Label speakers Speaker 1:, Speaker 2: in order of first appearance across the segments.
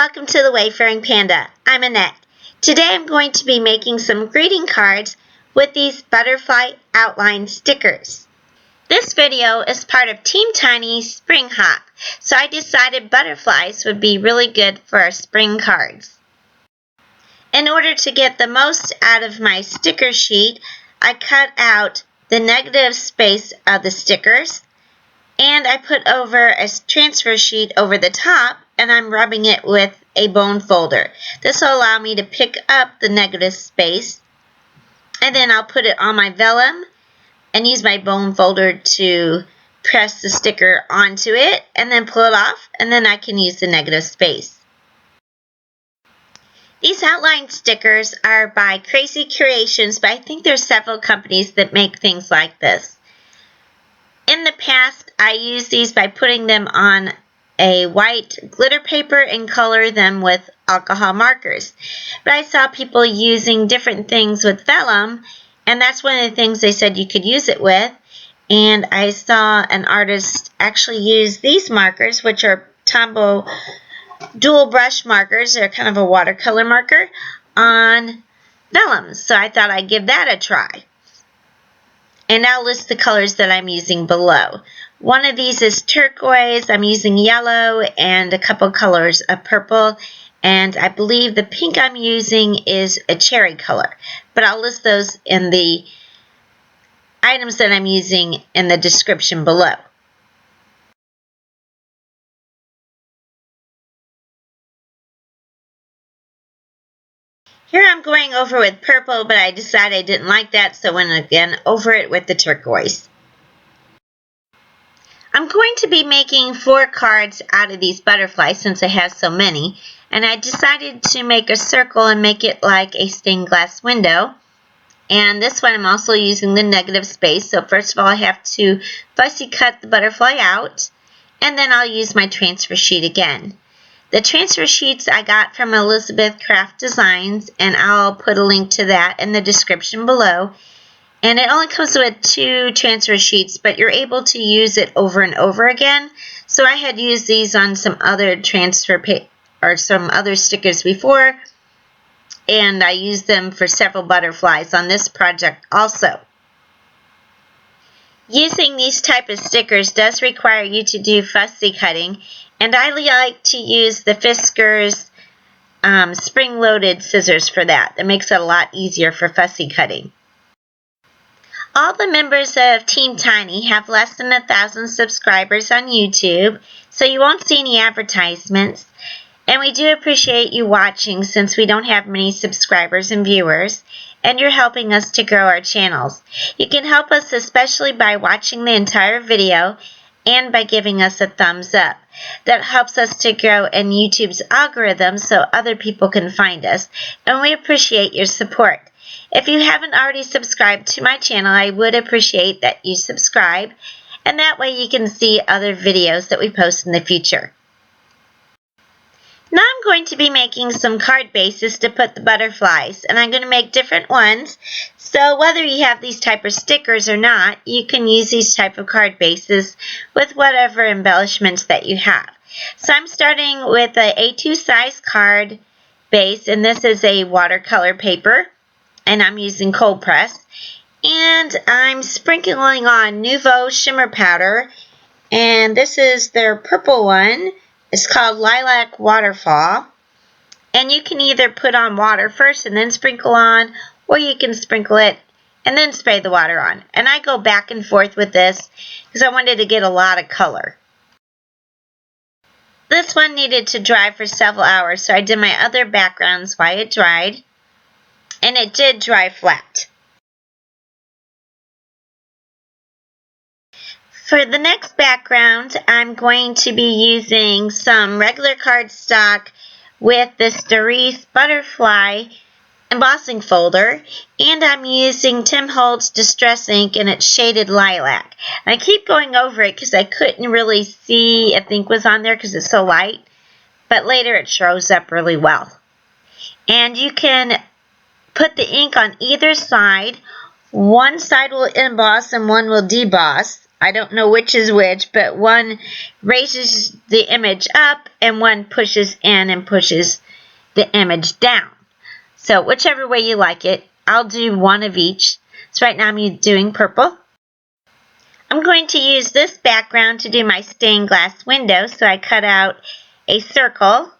Speaker 1: welcome to the Wayfaring Panda. I'm Annette. Today I'm going to be making some greeting cards with these butterfly outline stickers. This video is part of Team Tiny's Spring Hop, so I decided butterflies would be really good for our spring cards. In order to get the most out of my sticker sheet, I cut out the negative space of the stickers, and I put over a transfer sheet over the top, and I'm rubbing it with a bone folder. This will allow me to pick up the negative space, and then I'll put it on my vellum and use my bone folder to press the sticker onto it and then pull it off, and then I can use the negative space. These outline stickers are by Kreations, but I think there's several companies that make things like this. In the past, I used these by putting them on a white glitter paper and color them with alcohol markers. But I saw people using different things with vellum, and that's one of the things they said you could use it with. And I saw an artist actually use these markers, which are Tombow dual brush markers. They're kind of a watercolor marker on vellum. So I thought I'd give that a try. And I'll list the colors that I'm using below. One of these is turquoise. I'm using yellow and a couple colors of purple. And I believe the pink I'm using is a cherry color. But I'll list those in the items that I'm using in the description below. Here I'm going over with purple, but I decided I didn't like that, so I went again over it with the turquoise. I'm going to be making 4 cards out of these butterflies since I have so many, and I decided to make a circle and make it like a stained glass window. And this one I'm also using the negative space, so first of all I have to fussy cut the butterfly out, and then I'll use my transfer sheet again. The transfer sheets I got from Elizabeth Craft Designs, and I'll put a link to that in the description below. And it only comes with 2 transfer sheets, but you're able to use it over and over again. So I had used these on some other some other stickers before, and I used them for several butterflies on this project also. Using these type of stickers does require you to do fussy cutting, and I like to use the Fiskars spring-loaded scissors for that. That makes it a lot easier for fussy cutting. All the members of Team Tiny have less than 1,000 subscribers on YouTube, so you won't see any advertisements. And we do appreciate you watching since we don't have many subscribers and viewers, and you're helping us to grow our channels. You can help us especially by watching the entire video and by giving us a thumbs up. That helps us to grow in YouTube's algorithm so other people can find us, and we appreciate your support. If you haven't already subscribed to my channel, I would appreciate that you subscribe, and that way you can see other videos that we post in the future. Now I'm going to be making some card bases to put the butterflies, and I'm going to make different ones. So whether you have these type of stickers or not, you can use these type of card bases with whatever embellishments that you have. So I'm starting with a A2 size card base, and this is a watercolor paper, and I'm using cold press. And I'm sprinkling on Nuvo shimmer powder, and this is their purple one. It's called Lilac Waterfall, and you can either put on water first and then sprinkle on, or you can sprinkle it and then spray the water on. And I go back and forth with this because I wanted to get a lot of color. This one needed to dry for several hours, so I did my other backgrounds while it dried, and it did dry flat. For the next background, I'm going to be using some regular cardstock with this Darice butterfly embossing folder, and I'm using Tim Holtz Distress Ink, and it's shaded lilac. And I keep going over it because I couldn't really see if ink was on there because it's so light, but later it shows up really well. And you can put the ink on either side. One side will emboss and one will deboss. I don't know which is which, but one raises the image up and one pushes in and pushes the image down. So whichever way you like it, I'll do one of each. So right now I'm doing purple. I'm going to use this background to do my stained glass window, so I cut out a circle,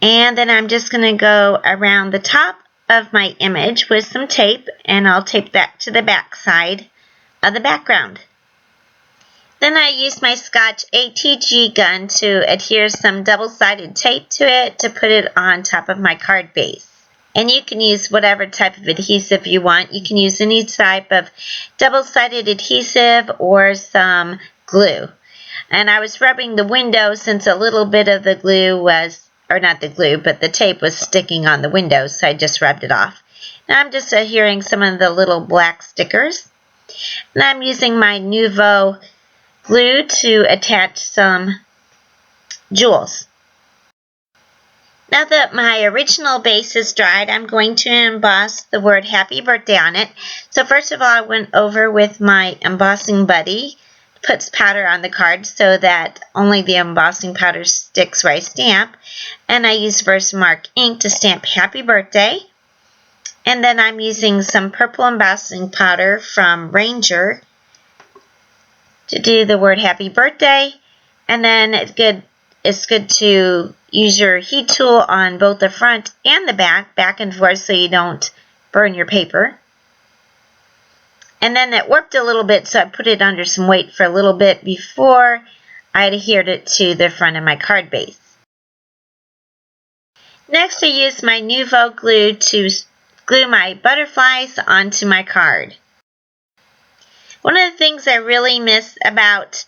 Speaker 1: and then I'm just going to go around the top of my image with some tape, and I'll tape that to the back side of the background. Then I use my Scotch ATG gun to adhere some double-sided tape to it to put it on top of my card base. And you can use whatever type of adhesive you want. You can use any type of double-sided adhesive or some glue. And I was rubbing the window since a little bit of the glue was, or not the glue, but the tape was sticking on the window, so I just rubbed it off. Now I'm just adhering some of the little black stickers. And I'm using my Nuvo glue to attach some jewels. Now that my original base is dried, I'm going to emboss the word Happy Birthday on it. So first of all, I went over with my embossing buddy, puts powder on the card so that only the embossing powder sticks where I stamp. And I use VersaMark ink to stamp Happy Birthday. And then I'm using some purple embossing powder from Ranger to do the word Happy Birthday. And then it's good to use your heat tool on both the front and the back and forth, so you don't burn your paper. And then it worked a little bit, so I put it under some weight for a little bit before I adhered it to the front of my card base. Next, I used my Nuvo glue to glue my butterflies onto my card. One of the things I really miss about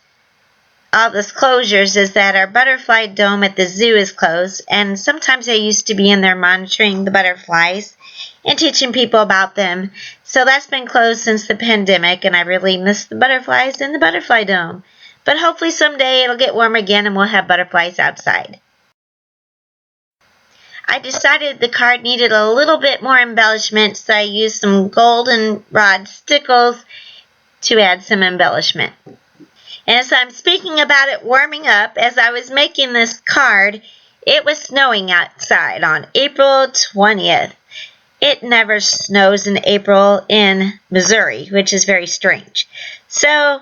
Speaker 1: all this closures is that our butterfly dome at the zoo is closed, and sometimes I used to be in there monitoring the butterflies and teaching people about them. So that's been closed since the pandemic, and I really miss the butterflies in the butterfly dome. But hopefully someday it'll get warm again and we'll have butterflies outside. I decided the card needed a little bit more embellishment, so I used some goldenrod stickles to add some embellishment. And as I'm speaking about it warming up, as I was making this card, it was snowing outside on April 20th. It never snows in April in Missouri, which is very strange. So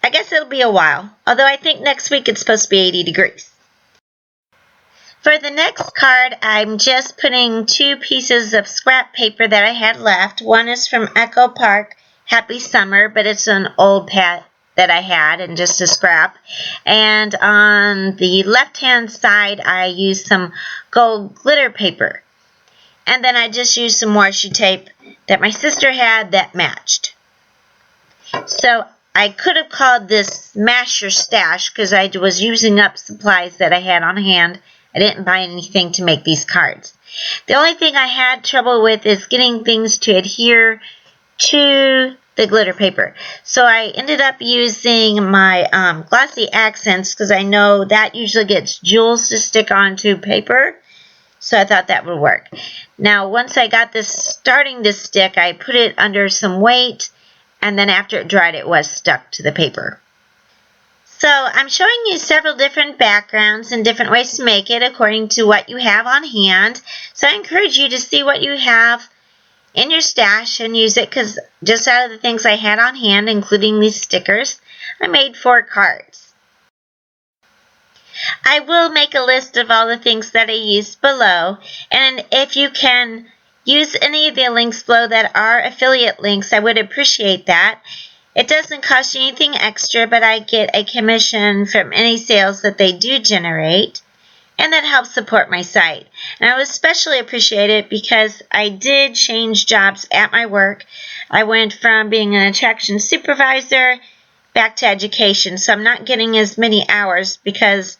Speaker 1: I guess it'll be a while, although I think next week it's supposed to be 80 degrees. For the next card, I'm just putting 2 pieces of scrap paper that I had left. One is from Echo Park, Happy Summer, but it's an old pad that I had and just a scrap. And on the left-hand side, I used some gold glitter paper. And then I just used some washi tape that my sister had that matched. So I could have called this Masher Stash because I was using up supplies that I had on hand. I didn't buy anything to make these cards. The only thing I had trouble with is getting things to adhere to the glitter paper. So I ended up using my glossy accents because I know that usually gets jewels to stick onto paper. So I thought that would work. Now once I got this starting to stick, I put it under some weight, and then after it dried it was stuck to the paper. So I'm showing you several different backgrounds and different ways to make it according to what you have on hand. So I encourage you to see what you have in your stash and use it, because just out of the things I had on hand, including these stickers, I made 4 cards. I will make a list of all the things that I used below, and if you can use any of the links below that are affiliate links, I would appreciate that. It doesn't cost you anything extra, but I get a commission from any sales that they do generate, and that helps support my site. And I would especially appreciate it because I did change jobs at my work. I went from being an attraction supervisor back to education, so I'm not getting as many hours because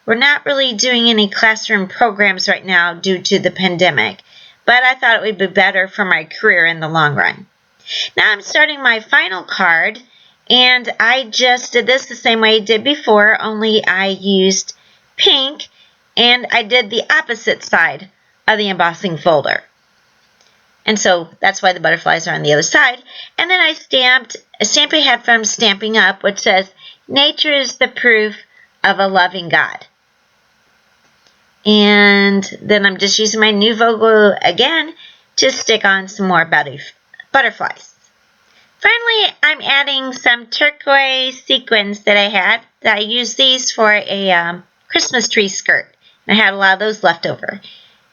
Speaker 1: we're not really doing any classroom programs right now due to the pandemic. But I thought it would be better for my career in the long run. Now I'm starting my final card, and I just did this the same way I did before, only I used pink. And I did the opposite side of the embossing folder. And so that's why the butterflies are on the other side. And then I stamped a stamp I had from Stamping Up, which says, "Nature is the proof of a loving God." And then I'm just using my Nuvo glue again to stick on some more butterflies. Finally, I'm adding some turquoise sequins that I had. I used these for a Christmas tree skirt. I had a lot of those left over.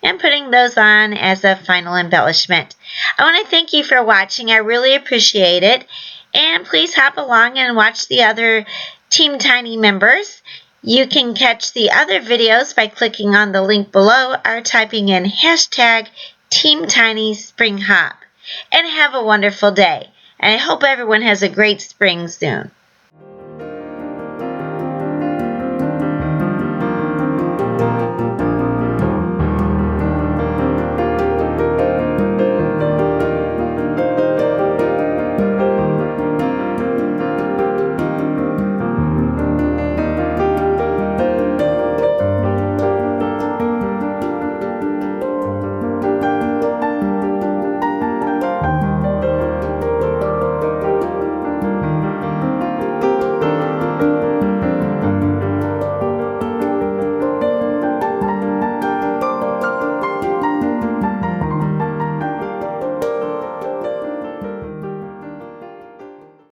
Speaker 1: And putting those on as a final embellishment. I want to thank you for watching. I really appreciate it. And please hop along and watch the other Team Tiny members. You can catch the other videos by clicking on the link below or typing in hashtag Team Tiny Spring Hop. And have a wonderful day. And I hope everyone has a great spring soon.